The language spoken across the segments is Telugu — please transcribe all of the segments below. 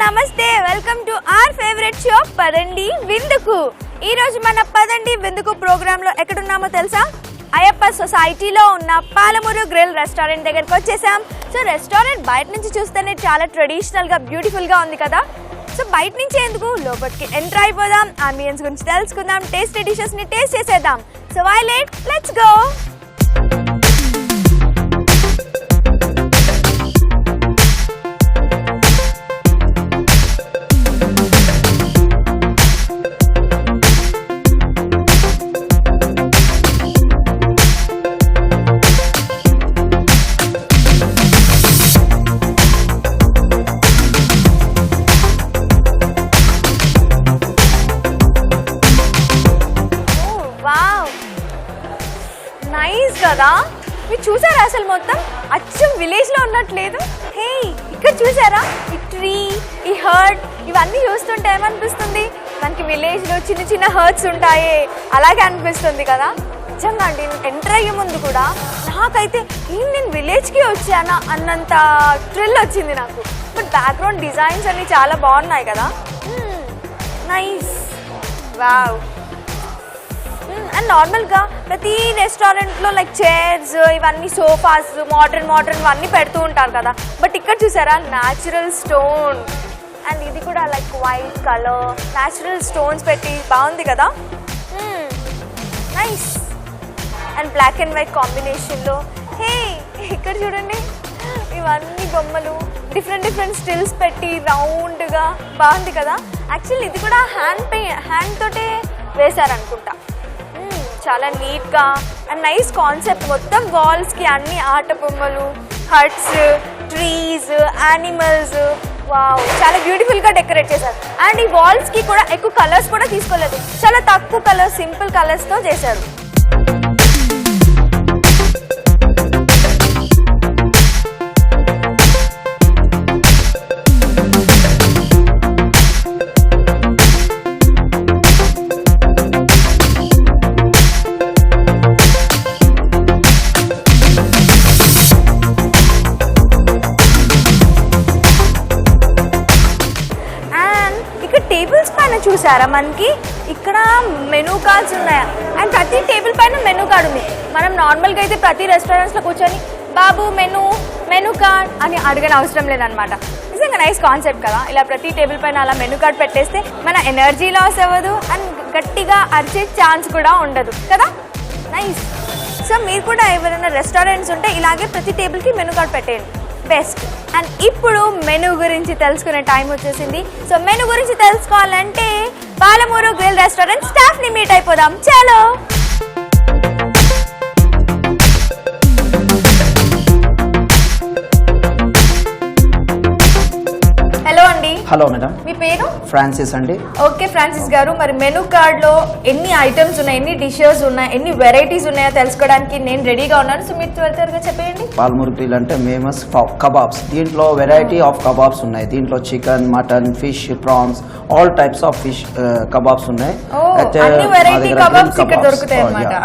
నమస్తే, welcome to our favourite show పదండి విందుకు. ఈ రోజు మన పదండి విందుకు ప్రోగ్రామ్ లో ఎక్కడున్నామో తెలుసా? అయ్యప్ప సొసైటీలో ఉన్న పాలమురుగ్రిల్ రెస్టారెంట్ దగ్గరకు వచ్చేసాం. సో రెస్టారెంట్ బయట నుంచి చూస్తేనే చాలా ట్రెడిషనల్ గా బ్యూటిఫుల్ గా ఉంది కదా. సో బయట నుంచి ఎందుకు లోపలికి ఎంటర్ అయిపోదాం, అంబియన్స్ గురించి తెలుసుకుందాం, టేస్టీ డిషెస్ ని టేస్ట్ చేసేద్దాం. So why late, let's go. Nice కదా, మీరు చూసారా? అసలు మొత్తం అచ్చం విలేజ్ లో ఉన్నట్లేదు. హే, ఇక్కడ చూసారా ఈ ట్రీ, ఈ హర్ట్, ఇవన్నీ చూస్తుంటే ఏమనిపిస్తుంది? మనకి విలేజ్ లో చిన్న చిన్న హర్ట్స్ ఉంటాయి, అలాగే అనిపిస్తుంది కదా. నిజంగా అండి, ఎంటర్ అయ్యే ముందు కూడా నాకైతే నేను విలేజ్ కి వచ్చానా అన్నంత థ్రిల్ వచ్చింది నాకు. బట్ బ్యాక్గ్రౌండ్ డిజైన్స్ అన్ని చాలా బాగున్నాయి కదా. Nice, wow. అండ్ నార్మల్గా ప్రతి రెస్టారెంట్లో లైక్ చైర్స్, ఇవన్నీ సోఫాస్, మోడర్న్ ఇవన్నీ పెడుతూ ఉంటారు కదా. బట్ ఇక్కడ చూసారా, న్యాచురల్ స్టోన్, అండ్ ఇది కూడా like white colour natural stones పెట్టి బాగుంది కదా. Nice. And black and white కాంబినేషన్లో. హే, ఇక్కడ చూడండి, ఇవన్నీ బొమ్మలు డిఫరెంట్ స్టిల్స్ పెట్టి రౌండ్గా బాగుంది కదా. యాక్చువల్లీ ఇది కూడా హ్యాండ్ తోటే వేశారనుకుంటా. చాలా నీట్గా అండ్ నైస్ కాన్సెప్ట్. మొత్తం వాల్స్కి అన్ని ఆట బొమ్మలు, హట్స్, ట్రీస్, యానిమల్స్, వావ్, చాలా బ్యూటిఫుల్గా డెకరేట్ చేశారు. అండ్ ఈ వాల్స్కి కూడా ఎక్కువ కలర్స్ కూడా తీసుకోలేదు, చాలా తక్కువ కలర్స్, సింపుల్ కలర్స్తో చేశారు. టేబుల్స్ పైన చూసారా, మనకి ఇక్కడ మెనూ కార్డ్స్ ఉన్నాయి. అండ్ ప్రతి టేబుల్ పైన మెనూ కార్డ్ ఉంది. మనం నార్మల్గా అయితే ప్రతి రెస్టారెంట్స్లో కూర్చొని బాబు మెనూ కార్డ్ అని అడగని అవసరం లేదనమాట. నిజంగా నైస్ కాన్సెప్ట్ కదా. ఇలా ప్రతి టేబుల్ పైన అలా మెనూ కార్డ్ పెట్టేస్తే మన ఎనర్జీ లాస్ అవ్వదు, అండ్ గట్టిగా అరిచే ఛాన్స్ కూడా ఉండదు కదా. నైస్. సో మీరు కూడా ఎవరైనా రెస్టారెంట్స్ ఉంటే ఇలాగే ప్రతి టేబుల్కి మెనూ కార్డ్ పెట్టేయండి, బెస్ట్. అండ్ ఇప్పుడు మెనూ గురించి తెలుసుకునే టైం వచ్చేసింది. సో మెనూ గురించి తెలుసుకోవాలంటే పాలమురుగ్రిల్ రెస్టారెంట్ స్టాఫ్ ని మీట్ అయిపోదాం. చలో. హలో అండి. హలో మేడం, మీ పేరు? ఫ్రాన్సిస్ అండి. ఓకే ఫ్రాన్సిస్ గారు, మరి మెనూ కార్డ్ లో ఎన్ని ఐటమ్స్ ఉన్నాయి, ఎన్ని డిషెస్ ఉన్నాయి, ఎన్ని వెరైటీస్ ఉన్నాయో తెలుసుకోవడానికి నేను రెడీగా ఉన్నాను. సో మీరు త్వరగా చెప్పండి. పాలమురుగ్రిల్ అంటే ఫేమస్ కబాబ్స్. దీంట్లో వెరైటీ ఆఫ్ కబాబ్స్ ఉన్నాయి. దీంట్లో chicken, mutton, fish, prawns, all types of fish kebabs ఉన్నాయి. అన్ని వెరైటీ కబాబ్స్ ఇక్కడ దొరుకుతాయి అన్నమాట.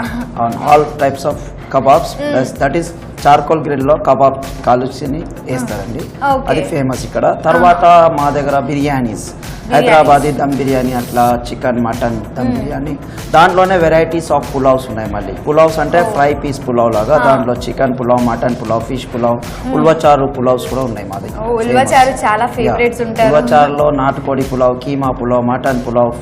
All types of kebabs, that is charcoal grill లో కబాబ్ కాలుచిని వేస్తారండి, అది ఫేమస్ ఇక్కడ. తర్వాత మా దగ్గర బిర్యానీస్, హైదరాబాదీ దమ్ బిర్యానీ, అట్లా చికెన్, మటన్ దమ్ బిర్యానీ. దాంట్లోనే వెరైటీస్ ఆఫ్ పులావ్స్ ఉన్నాయి. మళ్ళీ పులావ్స్ అంటే ఫ్రై పీస్ పులావ్ లాగా, దాంట్లో chicken pulao, mutton pulao, fish pulao, ulavacharu pulaos కూడా ఉన్నాయి మా దగ్గర. ఉల్వచారులో నాటుకోడి పులావ్, కీమా పులావ్, మటన్ పులావ్,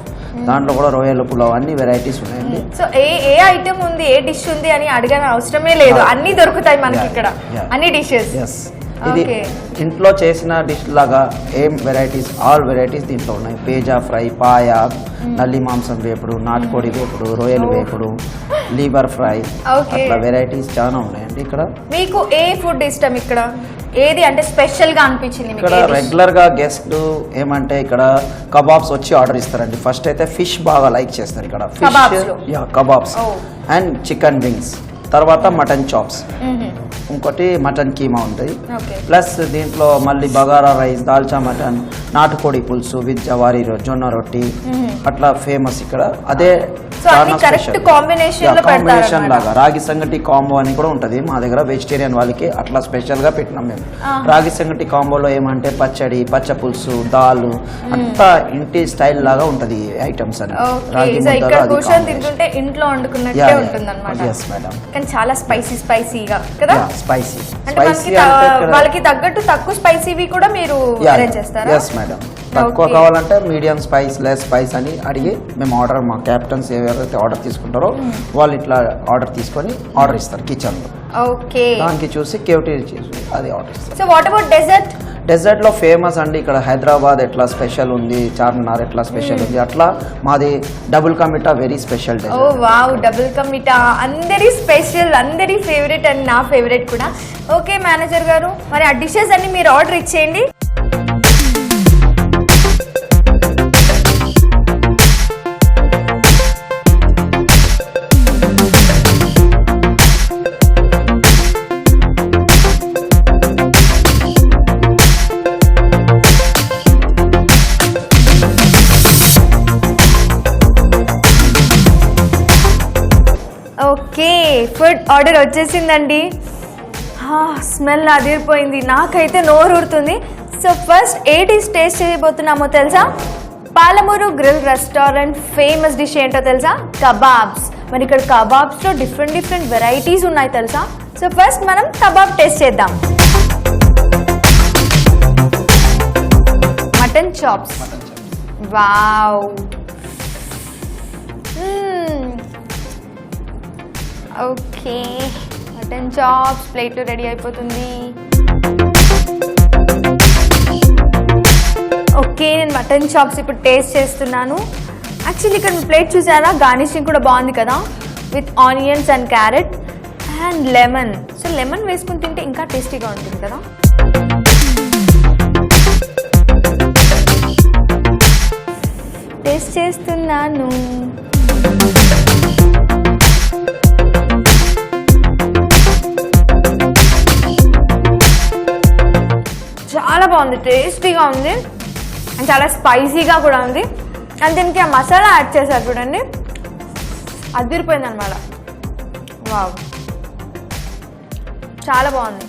దాంట్లో కూడా రొయ్యల పులావ్, అన్ని వెరైటీస్ ఉన్నాయండి. సో ఏ ఐటమ్ ఉంది, ఏ డిష్ ఉంది అని అడగని అవసరమే లేదు, అన్ని దొరుకుతాయి మనకి ఇక్కడ, అన్ని డిషెస్. ఇది ఇంట్లో చేసిన డిష్ లాగా ఏం వెరైటీస్, ఆల్ వెరైటీస్ దీంట్లో ఉన్నాయి. పేజా ఫ్రై, పాయా, నల్లి మాంసం వేపుడు, నాటుకోడి వేపుడు, రొయ్యలు వేపుడు, లివర్ ఫ్రై, అట్లా వెరైటీస్ చాలా ఉన్నాయండి ఇక్కడ. మీకు ఏ ఫుడ్ ఇష్టం ఇక్కడ? ఏది అంటే స్పెషల్ గా అనిపించింది మీకు? ఇక్కడ రెగ్యులర్ గా గెస్ట్ ఏమంటే ఇక్కడ కబాబ్స్ వచ్చి ఆర్డర్ ఇస్తారండి. ఫస్ట్ అయితే ఫిష్ బాగా లైక్ చేస్తారు ఇక్కడ, కబాబ్స్ అండ్ చికెన్ వింగ్స్, తర్వాత మటన్ చాప్స్, ఇంకోటి మటన్ కీమా ఉంది, ప్లస్ దీంట్లో మళ్ళీ బగారా రైస్, దాల్చా మటన్, నాటుకోడి పులుసు విత్ జవారీ జొన్న రొట్టి అట్లా ఫేమస్ ఇక్కడ. అదే కాంబినేషన్ లాగా రాగి సంగటి కాంబో అని కూడా ఉంటది మా దగ్గర వెజిటేరియన్ వాళ్ళకి, అట్లా స్పెషల్ గా పెట్టినాం మేము. రాగి సంగటి కాంబోలో ఏమంటే పచ్చడి, పచ్చ పులుసు, దాల్ అంతా ఇంటి స్టైల్ లాగా ఉంటది ఐటమ్స్ అని. రాగి ఇంట్లో వండుకున్నట్టే ఉంటుంది అన్నమాట. yes మేడం, కానీ చాలా స్పైసీగా కదా? స్పైసీ వాళ్ళకి తగ్గట్టు తక్కువ స్పైసీవి కూడా మీరు అరేంజ్ చేస్తారా? yes మేడం, తక్కువ కావాలంటే మీడియం స్పైస్, లెస్ స్పైస్ అని అడిగి మేము ఆర్డర్, మా క్యాప్టెన్స్ ఎవరైతే ఆర్డర్ తీసుకుంటారో వాళ్ళు ఇట్లా ఆర్డర్ తీసుకొని ఆర్డర్ ఇస్తారు కిచెన్ లో. ఓకే, దానికి చూసి కేవటీ అది ఆర్డర్ ఇస్తారు. So what about dessert? Dessert లో ఫేమస్ అండి ఇక్కడ హైదరాబాద్ ఎట్లా స్పెషల్ ఉంది, చార్మినార్ ఎట్లా స్పెషల్ ఉంది, అట్లా మాది double ka meetha very special dessert. Oh wow, double ka meetha అందరి స్పెషల్, అందరి ఫేవరెట్ అండ్ నా ఫేవరెట్ కూడా. ఓకే మేనేజర్ గారు, మరి ఆ డిషెస్ అన్ని మీరు ఆర్డర్ ఇచ్చేయండి. ఓకే, ఫుడ్ ఆర్డర్ వచ్చేసిందండి. స్మెల్ అదిరిపోయింది, నాకైతే నోరు ఊరుతుంది. సో ఫస్ట్ ఏ డిష్ టేస్ట్ చేయబోతున్నామో తెలుసా? Palamuru grill restaurant famous dish ఏంటో తెలుసా? కబాబ్స్. మరి ఇక్కడ కబాబ్స్లో డిఫరెంట్ వెరైటీస్ ఉన్నాయి తెలుసా? సో ఫస్ట్ మనం కబాబ్ టేస్ట్ చేద్దాం. Mutton chops. Wow, okay, mutton chops ప్లేట్లో రెడీ అయిపోతుంది. ఓకే, నేను మటన్ చాప్స్ ఇప్పుడు టేస్ట్ చేస్తున్నాను. యాక్చువల్లీ ఇక్కడ ప్లేట్ చూసారా, గార్నిషింగ్ కూడా బాగుంది కదా, with onions and carrot and lemon. So lemon వేసుకుని తింటే ఇంకా టేస్టీగా ఉంటుంది కదా. టేస్ట్ చేస్తున్నాను. చాలా బాగుంది, టేస్టీగా ఉంది అండ్ చాలా స్పైసీగా కూడా ఉంది. అండ్ దీనికి ఆ మసాలా యాడ్ చేశారు చూడండి, అదిరిపోయింది అనమాట. వావ్, చాలా బాగుంది.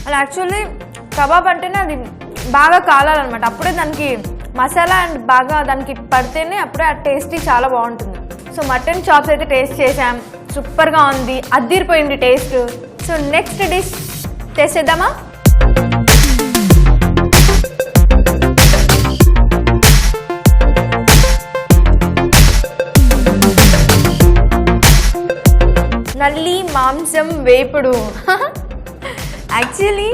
అలా యాక్చువల్లీ కబాబ్ అంటేనే అది బాగా కాలాలన్నమాట, అప్పుడే దానికి మసాలా అండ్ బాగా దానికి పడితేనే అప్పుడే ఆ టేస్టీ చాలా బాగుంటుంది. సో మటన్ చాప్స్ అయితే టేస్ట్ చేసాం, సూపర్గా ఉంది, అదిరిపోయింది taste. So next dish taste చేద్దామా? నల్లి మాంసం వేపుడు. యాక్చువల్లీ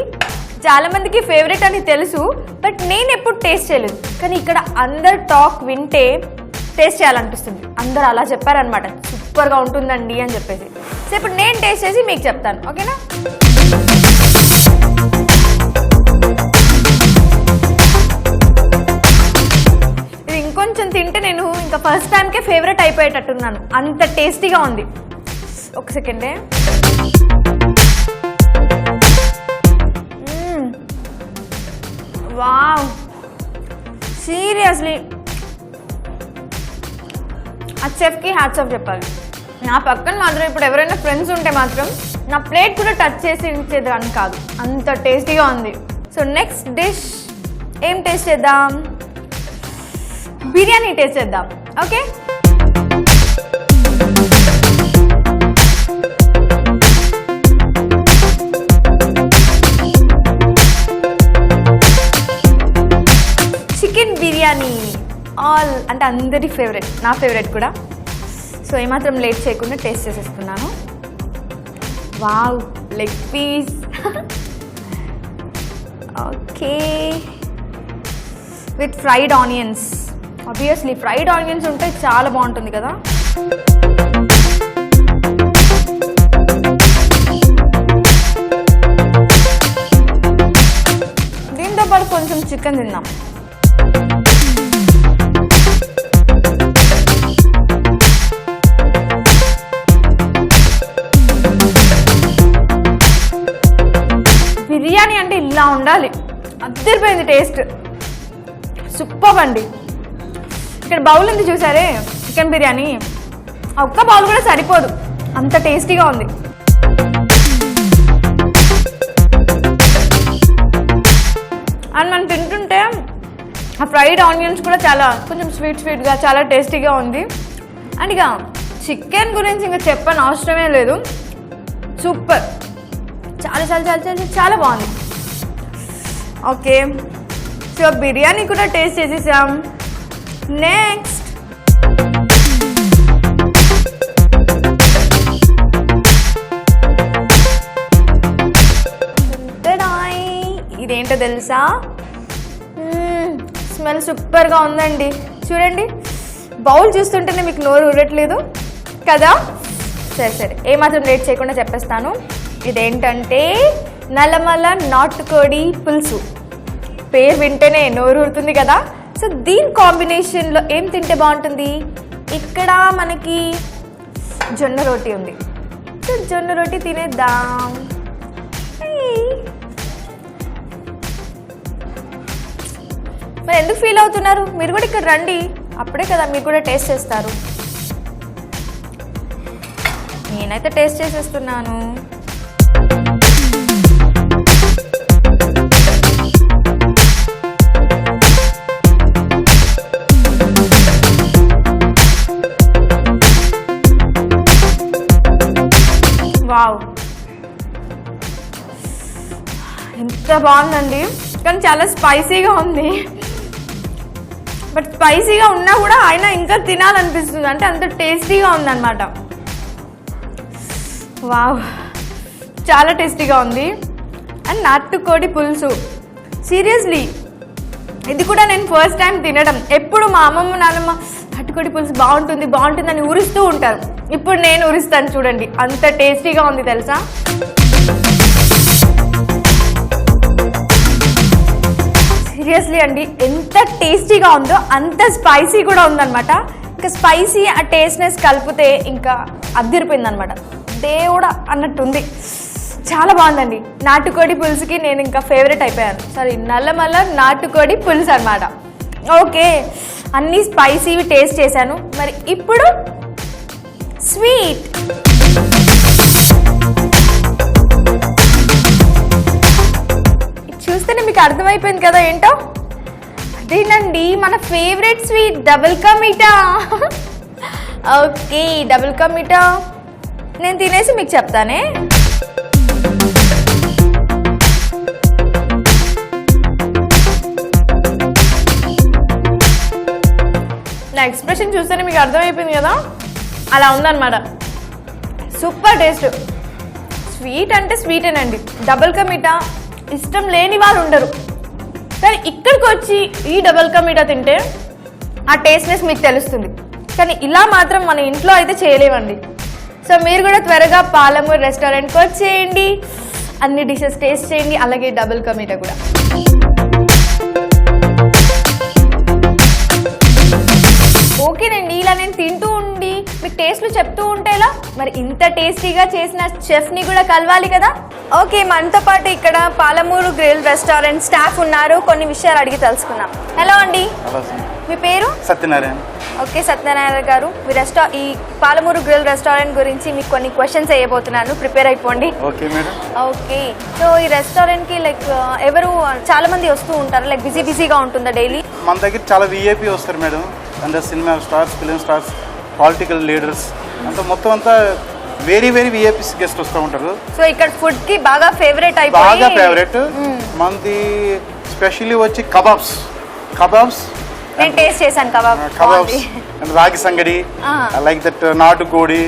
చాలా మందికి ఫేవరెట్ అని తెలుసు, బట్ నేను ఎప్పుడు టేస్ట్ చేయలేదు. కానీ ఇక్కడ అందరు టాక్ వింటే టేస్ట్ చేయాలనిపిస్తుంది. అందరు అలా చెప్పారనమాట, సూపర్గా ఉంటుందండి అని చెప్పేసి. సో ఇప్పుడు నేను టేస్ట్ చేసి మీకు చెప్తాను, ఓకేనా? ఇది ఇంకొంచెం తింటే నేను ఇంకా ఫస్ట్ టైంకే ఫేవరెట్ అయిపోయేటట్టున్నాను, అంత టేస్టీగా ఉంది. ఒక సెకండే. వావ్, సీరియస్లీ ఆ చెఫ్కి హ్యాట్స్ ఆఫ్ చెప్పాలి. నా పక్కన మాత్రం ఇప్పుడు ఎవరైనా ఫ్రెండ్స్ ఉంటే మాత్రం నా ప్లేట్ కూడా టచ్ చేసి ఇచ్చేదాన్ని కాదు, అంత టేస్టీగా ఉంది. సో నెక్స్ట్ డిష్ ఏం టేస్ట్ చేద్దాం? బిర్యానీ టేస్ట్ చేద్దాం, ఓకే? చికెన్ బిర్యానీ ఆల్ అంటే అందరి ఫేవరెట్, నా ఫేవరెట్ కూడా. సో ఏమాత్రం లేట్ చేయకుండా టేస్ట్ చేసేస్తున్నాను. Wow, leg piece. Okay, with fried onions. Obviously fried onions ఉంటే చాలా బాగుంటుంది కదా. కొంచెం చికెన్ తిందాం. బిర్యానీ అంటే ఇలా ఉండాలి, అద్దరిపోయింది టేస్ట్, సూపర్ అండి. ఇక్కడ బౌల్ ఉంది చూసారే చికెన్ బిర్యానీ, ఒక్క బౌల్ కూడా సరిపోదు, అంత టేస్టీగా ఉంది. అండ్ మనం తింటుంటే ఆ ఫ్రైడ్ ఆనియన్స్ కూడా చాలా కొంచెం స్వీట్గా చాలా టేస్టీగా ఉంది. అండ్ ఇక చికెన్ గురించి ఇంకా చెప్పని అవసరమే లేదు, సూపర్, చాలా చాలా చాలా చాలా చాలా బాగుంది. ఓకే, సో బిర్యానీ కూడా టేస్ట్ చేసేసాం. నెక్స్ట్ ఇదేంటో తెలుసా? స్మెల్ సూపర్గా ఉందండి. చూడండి, బౌల్ చూస్తుంటేనే మీకు నోరు ఊరట్లేదు కదా? సరే ఏమాత్రం లేట్ చేయకుండా చెప్పేస్తాను. ఇదేంటంటే నల్లమల్ల నాటుకోడి పులుసు. పేరు వింటేనే నోరు ఊరుతుంది కదా. సో దీని కాంబినేషన్లో ఏం తింటే బాగుంటుంది? ఇక్కడ మనకి జొన్న రోటీ ఉంది, సో జొన్న రోటీ తినేద్దాం. మరి ఎందుకు ఫీల్ అవుతున్నారు? మీరు కూడా ఇక్కడ రండి, అప్పుడే కదా మీరు కూడా టేస్ట్ చేస్తారు. నేనైతే టేస్ట్ చేసేస్తున్నాను. వావ్, ఎంత బాగుందండి. కానీ చాలా స్పైసీగా ఉంది. బట్ స్పైసీగా ఉన్నా కూడా ఆయన ఇంకా తినాలనిపిస్తుంది, అంటే అంత టేస్టీగా ఉందన్నమాట. వావ్, చాలా టేస్టీగా ఉంది. అండ్ నాటుకోడి పులుసు, సీరియస్లీ ఇది కూడా నేను ఫస్ట్ టైం తినడం. ఎప్పుడు మా అమ్మమ్మ నాన్నమ్మ నాటుకోడి పులుసు బాగుంటుంది బాగుంటుంది అని ఊరిస్తూ ఉంటారు. ఇప్పుడు నేను ఊరిస్తాను చూడండి, అంత టేస్టీగా ఉంది తెలుసా. సీరియస్లీ అండి, ఎంత టేస్టీగా ఉందో అంత స్పైసీ కూడా ఉందన్నమాట. ఇంకా స్పైసీ ఆ టేస్ట్నెస్ కలిపితే ఇంకా అద్దరిపోయిందనమాట, దేవుడా అన్నట్టుంది. చాలా బాగుందండి. నాటుకోడి పులుసుకి నేను ఇంకా ఫేవరెట్ అయిపోయాను. సారీ, నల్లమల్ల నాటుకోడి పులుసు అనమాట. ఓకే, అన్నీ స్పైసీవి టేస్ట్ చేశాను. మరి ఇప్పుడు స్వీట్. చూస్తేనే మీకు అర్థమైపోయింది కదా ఏంటో. అదేనండి మన favourite sweet, double ka meetha. Okay, double ka meetha నేను తినేసి మీకు చెప్తానే. నా ఎక్స్ప్రెషన్ చూస్తేనే మీకు అర్థమైపోయింది కదా, అలా ఉందన్నమాట. Super taste. స్వీట్ అంటే స్వీటేనండి. డబుల్ కా మీఠా ఇష్టం లేని వారు ఉండరు, కానీ ఇక్కడికి వచ్చి ఈ డబుల్ కా మీఠా తింటే ఆ టేస్ట్నెస్ మీకు తెలుస్తుంది. కానీ ఇలా మాత్రం మన ఇంట్లో అయితే చేయలేమండి. సో మీరు కూడా త్వరగా పాలమూరు రెస్టారెంట్కి వచ్చేయండి, అన్ని డిషెస్ టేస్ట్ చేయండి, అలాగే డబుల్ కా మీఠా కూడా. ఓకేనండి, ఇలా నేను తింటూ ఉండి మీకు టేస్ట్లు చెప్తూ ఉంటే ఇలా, మరి ఇంత టేస్టీగా చేసిన చెఫ్ని కూడా కలవాలి కదా. ఓకే, మనతో పాటు ఇక్కడ పాలమూరు గ్రిల్ రెస్టారెంట్ స్టాఫ్ ఉన్నారు, కొన్ని విషయాలు అడిగి తెలుసుకుందాం. హలో అండి, మీ పేరు? సత్యనారాయణ. ఓకే సత్యనారాయణ గారు, మీ ఈ పాలమూరు గ్రిల్ రెస్టారెంట్ గురించి మీకు కొన్ని క్వశ్చన్స్ వేయబోతున్నాను, ప్రిపేర్ అయిపోండి. Okay madam. ఓకే, సో ఈ రెస్టారెంట్కి లైక్ ఎవరు చాలా మంది వస్తూ ఉంటారు, లైక్ బిజీగా ఉంటుందా డైలీ? మన దగ్గర చాలా విఐపి వస్తారు మేడం, అంటే cinema stars, film stars, political leaders అంతా మొత్తం అంతా వెరీ విఐపీస్ గెస్ట్ వస్తూ ఉంటారు. సో ఇక్కడ ఫుడ్ కి బాగా ఫేవరెట్ బాగా ఫేవరెట్ మనది స్పెషల్లీ వచ్చి కబాబ్స్ నేను టేస్ట్ చేశాను. Kebabs and ragi sangati, like that natukodi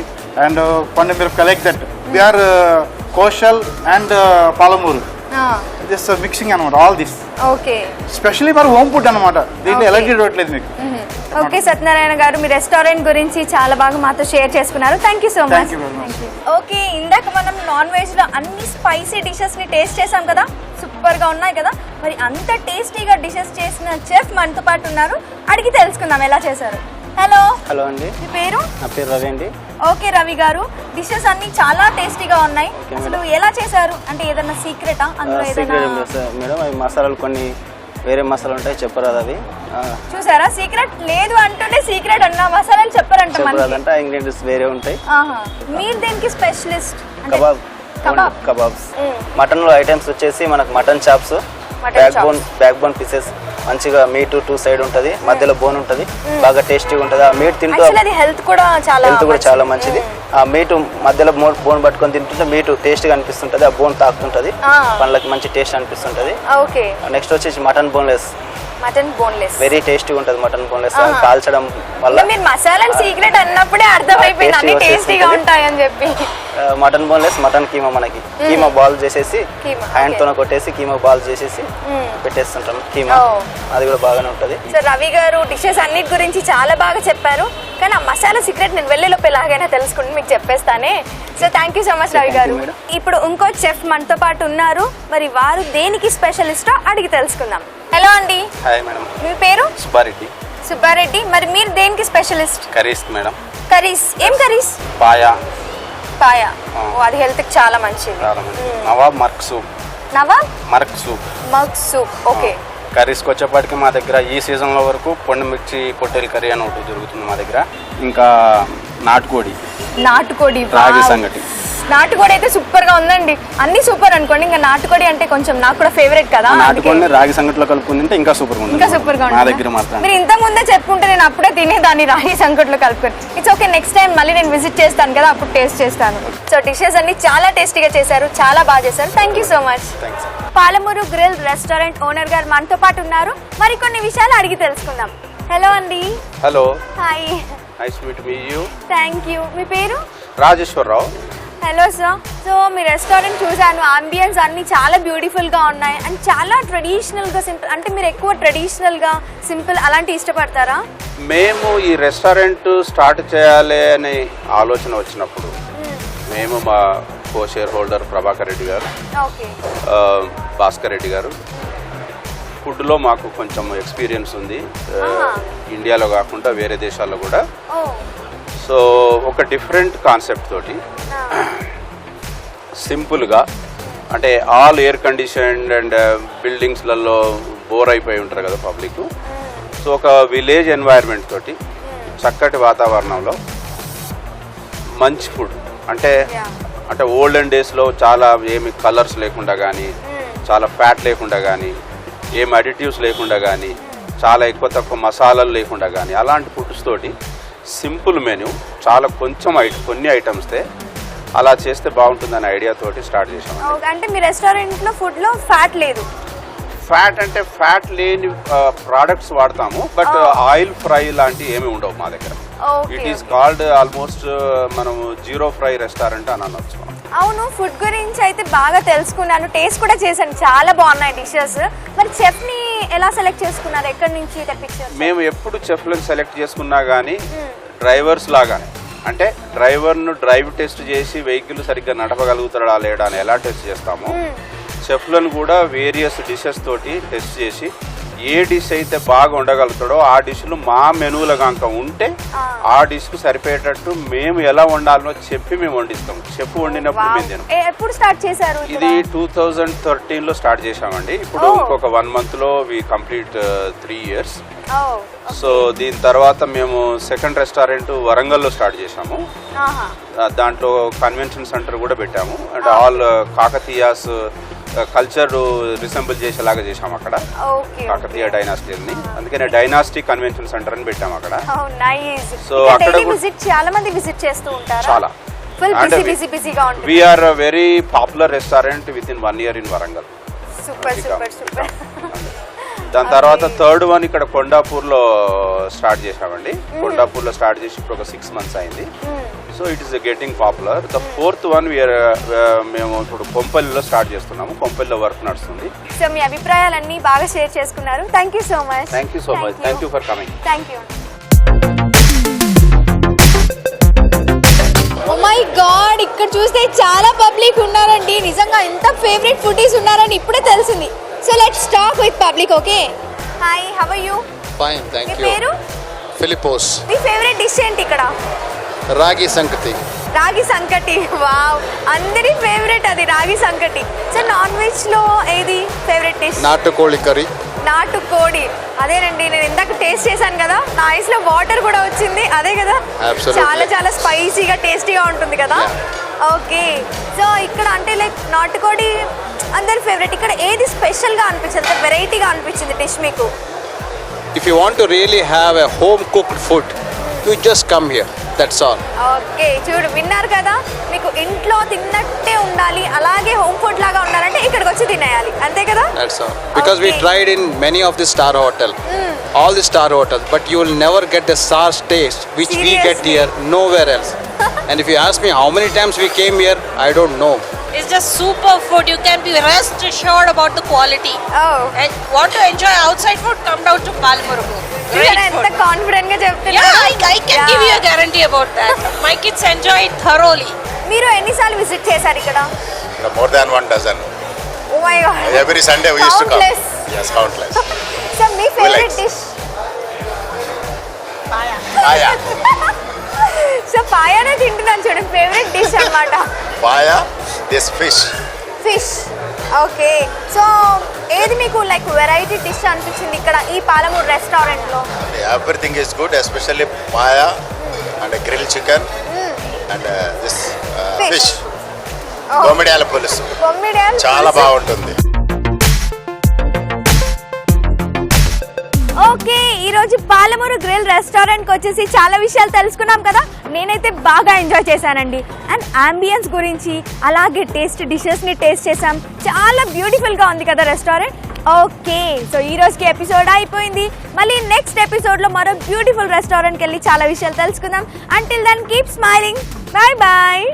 and పండు మిరపకాయ, లైక్ దట్ వి ఆర్ కోశల్ అండ్ పాలమూరు. జస్ట్ మిక్సింగ్ అనమాట ఆల్ దిస్. ఓకే, స్పెషల్లీ మరి హోమ్ ఫుడ్ అనమాట, దీంట్లో ఎలాంటి ఇవ్వట్లేదు మీకు. ఓకే సత్యనారాయణ గారు, మీ రెస్టారెంట్ గురించి చాలా బాగా మాతో షేర్ చేసుకున్నారు. Thank you so much. Okay, ఇందాక మనం నాన్ వెజ్ లో అన్ని స్పైసీ డిషెస్ ని టేస్ట్ చేసాం కదా, సూపర్ గా ఉన్నాయి కదా. మరి అంత టేస్టీగా డిషెస్ చేసిన చెఫ్ మనతో పాటు ఉన్నారు, అడిగి తెలుసుకుందాం ఎలా చేశారు. హలో. హలో అండి, మీ పేరు? నా పేరు రవి అండి. ఓకే రవి గారు, డిషెస్ అన్ని చాలా టేస్టీగా ఉన్నాయి. అసలు ఎలా చేశారు అంటే ఏదైనా సీక్రెటా అందులో? మేడం అవి మసాలాలు కొన్ని వేరే మసాలాలు ఉంటాయి, చెప్పరాదు అవి. చూసారా, సీక్రెట్ లేదు అంటుంటే సీక్రెట్ అన్న మసాలాలు చెప్పారంట. చెప్పరాదంటే ఇంగ్రీడియంట్స్ వేరే ఉంటాయి. మీరు దేనికి స్పెషలిస్ట్? కబాబ్స్. మటన్ లో ఐటమ్స్ వచ్చేసి మనకు mutton chops, back bone pieces, మంచిగా మీట్ 2 సైడ్ ఉంటది, మధ్యలో బోన్ ఉంటది, బాగా టేస్టీగా ఉంటది. ఆ మీట్ తింటూ హెల్త్ కూడా చాలా మంచిది. ఆ మీట్ మధ్యలో బోన్ పట్టుకొని తింటుంటే మీట్ టేస్ట్ గా అనిపిస్తుంటది, ఆ బోన్ తాకుతుంటది, పండ్లకి మంచి టేస్ట్ అనిపిస్తుంటది. నెక్స్ట్ వచ్చేసి మటన్ బోన్లెస్, వెరీ టేస్టీగా ఉంటది. మటన్ బోన్లెస్ కాల్చడం వల్ల మీరు మసాలా సీక్రెట్ అన్నప్పుడే అర్థమైపోయింది అన్ని టేస్టీగా ఉంటాయని చెప్పి. మటన్ బోన్లెస్, మటన్ కీమా, మనకి కీమా బాల్ చేసేసి హ్యాండ్ తో కొట్టేసి కీమా బాల్ చేసేసి పెట్టేస్తుంటాం కీమా, అది కూడా బాగానే ఉంటది. సార్ రవి గారు డిషెస్ అన్నిటి గురించి చాలా బాగా చెప్పారు, కానీ ఆ మసాలా సీక్రెట్ నేను వెళ్ళేలోపు ఎలాగైనా తెలుసుకుంటే మీకు చెప్పేస్తానే. So thank you so much Ravi garu. ఇప్పుడు ఇంకో చెఫ్ మనతో పాటు ఉన్నారు, మరి వారు దేనికి స్పెషలిస్టో అడిగి తెలుసుకుందాం. హలో అండి. Hi madam. మీ పేరు? సుబ్బారెడ్డి. సుబ్బారెడ్డి, మరి మీరు దేనికి స్పెషలిస్ట్? Curries madam. కర్రీస్, ఏం కర్రీస్? పాయా. అది హెల్త్ కి చాలా మంచిది. నవాబ్ మర్క్ సూప్. మర్క్ సూప్. ఓకే. కర్రీస్కి వచ్చేప్పటికి మా దగ్గర ఈ సీజన్లో వరకు పొండు మిర్చి పొట్టేలు కర్రీ అని ఒకటి దొరుకుతుంది మా దగ్గర. ఇంకా నాటుకోడి, రాగి సంగటి. నాటుకోడి అయితే సూపర్ గా ఉందండి, అన్ని సూపర్ అనుకోండి. ఇంకా నాటుకోడి అంటే కొంచెం నాకు కూడా ఫేవరెట్ కదా. నాటుకోడిని రాగి సంగటిలో కలుపుకుని తింటే ఇంకా సూపర్ గా ఉంటుంది. మా దగ్గర మాత్రం మీరు ఇంత ముందే చెప్పుకుంటే నేను అప్పుడే తినేదాన్ని రాగి సంగటిలో కలుపుకొని. ఇట్స్ ఓకే, నెక్స్ట్ టైం మళ్ళీ నేను విజిట్ చేస్తాను కదా, అప్పుడు టేస్ట్ చేస్తాను. సో డిషెస్ అన్ని చాలా టేస్టీగా చేశారు, చాలా బాగా చేశారు. Thank you so much. Palamuru grill restaurant owner గారు మనతో పాటు ఉన్నారు, మరికొన్ని విషయాలు అడిగి తెలుసుకుందాం. హలో అండి. Hello. Hi. Nice to meet you. Thank you. మీ పేరు? రాజేశ్వరరావు. Hello sir. సో మీ రెస్టారెంట్ చూసాను, అంబియన్స్ అన్ని చాలా బ్యూటిఫుల్ గా ఉన్నాయి అండ్ చాలా ట్రెడిషనల్ గా, సింపుల్. అంటే మీరు ఎక్కువ ట్రెడిషనల్ గా సింపుల్ అలాంటి ఇష్టపడతారా? మేము ఈ రెస్టారెంట్ స్టార్ట్ చేయాలి అనే ఆలోచన వచ్చినప్పుడు మేము మా కో షేర్ హోల్డర్ ప్రభాకర్ రెడ్డి గారు, భాస్కర్ రెడ్డి గారు, ఫుడ్లో మాకు కొంచెం ఎక్స్పీరియన్స్ ఉంది, ఇండియాలో కాకుండా వేరే దేశాల్లో కూడా. సో ఒక డిఫరెంట్ కాన్సెప్ట్ తోటి సింపుల్గా, అంటే ఆల్ ఎయిర్ కండిషన్డ్ అండ్ బిల్డింగ్స్లలో బోర్ అయిపోయి ఉంటారు కదా పబ్లిక్. సో ఒక విలేజ్ ఎన్వైర్న్మెంట్ తోటి చక్కటి వాతావరణంలో మంచి ఫుడ్, అంటే ఓల్డెన్ డేస్లో చాలా ఏమి కలర్స్ లేకుండా కానీ, చాలా ఫ్యాట్ లేకుండా కానీ, ఏం అడిటివ్స్ లేకుండా కానీ, చాలా ఎక్కువ తక్కువ మసాలాలు లేకుండా కానీ, అలాంటి ఫుడ్స్ తోటి సింపుల్ మెన్యూ, చాలా కొన్ని ఐటమ్స్తే అలా చేస్తే బాగుంటుందనే ఐడియా తోటి స్టార్ట్ చేసాం. అంటే మీ రెస్టారెంట్లో ఫుడ్లో ఫ్యాట్ లేదు? ఫ్యాట్ అంటే ఫ్యాట్ లేని ప్రోడక్ట్స్ వాడతాము, బట్ ఆయిల్ ఫ్రై లాంటివి ఏమి ఉండవు మా దగ్గర. ఇట్ ఈస్ కాల్డ్ ఆల్మోస్ట్ మనం జీరో ఫ్రై రెస్టారెంట్ అని అనొచ్చు. అవును, ఫుడ్ గురించి అయితే బాగా తెలుసుకున్నాను, టేస్ట్ కూడా చేశాను, చాలా బాగున్నాయి డిషెస్. మరి చెఫ్ ని ఎలా సెలెక్ట్ చేసుకున్నారు, ఎక్కడి నుంచి తెప్పించారు? మేము ఎప్పుడు చెఫ్లను సెలెక్ట్ చేసుకున్నా కానీ డ్రైవర్స్ లాగానే, అంటే డ్రైవర్ను డ్రైవ్ టెస్ట్ చేసి వెహికల్ సరిగ్గా నడపగలుగుతాడా లేడా అని ఎలా టెస్ట్ చేస్తామో, చెఫ్లను కూడా వేరియస్ డిషెస్ తోటి టెస్ట్ చేసి ఏ డిష్ అయితే బాగా ఉండగలుగుతాడో ఆ డిష్లు మా మెనూలో కనుక ఉంటే ఆ డిష్కు సరిపోయేటట్టు మేము ఎలా వండాలో చెప్పి మేము వండిస్తాం. చెఫ్ వండినప్పుడు మేము తినం. ఎప్పుడు స్టార్ట్ చేశారు? ఇది 2013లో స్టార్ట్ చేసామండి. ఇప్పుడు ఇంకొక 1 monthలో వి కంప్లీట్ 3 years. సో దీని తర్వాత మేము సెకండ్ రెస్టారెంట్ వరంగల్లో స్టార్ట్ చేసాము. దాంట్లో కన్వెన్షన్ సెంటర్ కూడా పెట్టాము, అంటే ఆల్ కాకతీయాస్ కల్చర్ రిసెంబుల్ చేసేలాగా చేసాము అక్కడ, కాకతీయ డైనాసిటీని. అందుకనే డైనాసిటీ కన్వెన్షన్ సెంటర్ అని పెట్టాము అక్కడ. సో అక్కడ చాలా మంది విజిట్ చేస్తూ ఉంటారు. చాలా we are very popular restaurant with in 1 year in Warangal. దాని తర్వాత థర్డ్ వన్ ఇక్కడ కొండాపూర్లో స్టార్ట్ చేసామండి. కొండాపూర్లో స్టార్ట్ చేసి ఇప్పుడు ఒక 6 months అయింది. So it is getting popular. The fourth one మేము ఇప్పుడు కొంపల్లిలో స్టార్ట్ చేస్తున్నాము. కొంపల్లిలో వర్క్ నడుస్తుంది. సో మీ అభిప్రాయాలన్నీ బాగా షేర్ చేసుకున్నారు. Thank you so much. Thank you so much. Thank you for coming. Thank you. Oh my God, ఇక్కడ చూస్తే చాలా పబ్లిక్ ఉన్నారండి. నిజంగా ఎంత ఫేవరెట్ ఫుడీస్ ఉన్నారని ఇప్పుడే తెలిసింది. So let's talk with public. Okay, hi, how are you? Fine, thank you. మీ పేరు? ఫిలిపోస్. మీ ఫేవరెట్ డిష్ ఏంటి ఇక్కడ? రాగి సంకటి. రాగి సంకటి, వావ్, అందరి ఫేవరెట్ అది రాగి సంకటి. సో నాన్ వెజ్ లో ఏది ఫేవరెట్ డిష్? నాటుకోడి కర్రీ. నాటుకోడి, అదేనండి, నేను ఇందాక టేస్ట్ చేశాను కదా, నా ఐస్ లో వాటర్ కూడా వచ్చింది. అదే కదా, చాలా చాలా స్పైసీగా టేస్టీగా ఉంటుంది కదా. ఓకే, సో ఇక్కడ అంటే లైక్ నాటుకోడి అందరి ఫేవరెట్. ఇక్కడ ఏది స్పెషల్ గా అనిపించింది, వెరైటీగా అనిపించింది డిష్ మీకు? If you want to really have a home cooked food, you just come here. That's all. Okay, చూడు, విన్నారు కదా, మీకు ఇంట్లో తిన్నట్టే ఉండాలి, అలాగే హోమ్ ఫుడ్ లాగా ఉండాలంటే ఇక్కడికి వచ్చి తినేయాలి, అంతే కదా? That's all. Because we tried in many of the star hotel, all the star hotels, but you will never get the star taste which we get here nowhere else. And if you ask me how many times we came here, I don't know. It's just super food. You can be rest assured about the quality. Oh. And want to enjoy outside food? Come down to Palamurugrill. Great ఎంత food. కాన్ఫిడెంట్ గా చెప్తున్నా. Yeah, I can give you a guarantee about that. My kids enjoy it thoroughly. మీరు ఎన్నిసార్లు విజిట్ చేశారు ఇక్కడ? More than 1 dozen. Oh my god, Every Sunday we used to come. Countless. Yes, countless. So మీ favourite likes. Dish? Paya. So పాయానే తింటున్నాను, చూడండి, ఫేవరెట్ డిష్ అన్నమాట. Paya, this fish. Fish. Okay, so ఏది మీకు లైక్ వెరైటీ డిష్ అనిపించింది ఇక్కడ ఈ పాలమూరు రెస్టారెంట్ లో? Everything is good, especially paya and grilled chicken and this fish. Gomidiyala పులుసు. బొమ్మిడాల్ చాలా బాగుంటుంది. ఓకే, ఈరోజు పాలమూరు గ్రిల్ రెస్టారెంట్కి వచ్చేసి చాలా విషయాలు తెలుసుకున్నాం కదా. నేనైతే బాగా ఎంజాయ్ చేశానండి. అండ్ అంబియన్స్ గురించి, అలాగే డిషెస్ని టేస్ట్ చేసాం. చాలా బ్యూటిఫుల్గా ఉంది కదా రెస్టారెంట్. ఓకే, సో ఈ రోజుకి ఎపిసోడ్ అయిపోయింది. మళ్ళీ నెక్స్ట్ ఎపిసోడ్లో మరో బ్యూటిఫుల్ రెస్టారెంట్కి వెళ్ళి చాలా విషయాలు తెలుసుకుందాం. Until then keep smiling. Bye bye.